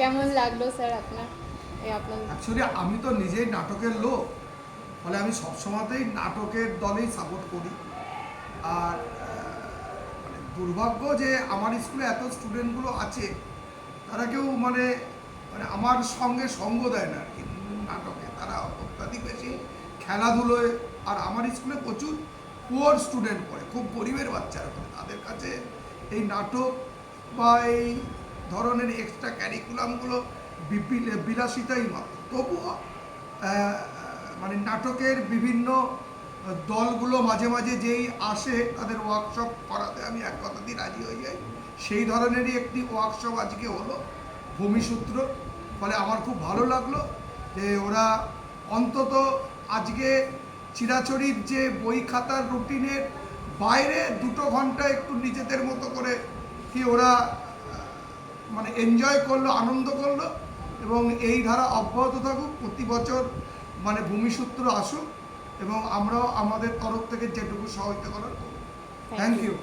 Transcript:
কেমন লাগলো স্যার আপনার আপনার? অ্যাকচুয়ালি আমি তো নিজেই নাটকের লোক, ফলে আমি সবসময়তেই নাটকের দলেই সাপোর্ট করি। আর মানে দুর্ভাগ্য যে আমার স্কুলে এত স্টুডেন্টগুলো আছে, তারা কেউ মানে মানে আমার সঙ্গে সঙ্গ দেয় না আর কি নাটকে। তারা অত্যাধিক বেশি খেলাধুলোয়। আর আমার স্কুলে প্রচুর পুয়ার স্টুডেন্ট পড়ে, খুব গরিবের বাচ্চারা পড়ে। তাদের কাছে এই নাটক বা এই ধরনের এক্সট্রা ক্যারিকুলামগুলো বিলাসিতাই মাত্র। তবুও মানে নাটকের বিভিন্ন দলগুলো মাঝে মাঝে যেই আসে, তাদের ওয়ার্কশপ করাতে আমি এক কথাতেই রাজি হয়ে যাই। সেই ধরনেরই একটি ওয়ার্কশপ আজকে হলো ভূমিসূত্র। ফলে আমার খুব ভালো লাগলো যে ওরা অন্তত আজকে চিরাচরিত যে বই খাতার রুটিনের বাইরে 2 ঘন্টা একটু নিজেদের মতো করে কি ওরা মানে এনজয় করলো, আনন্দ করলো। এবং এই ধারা অব্যাহত থাকুক, প্রতি বছর মানে ভূমিসূত্র আসুক, এবং আমরাও আমাদের তরফ থেকে যেটুকু সহায়তা করার করব। Thank you.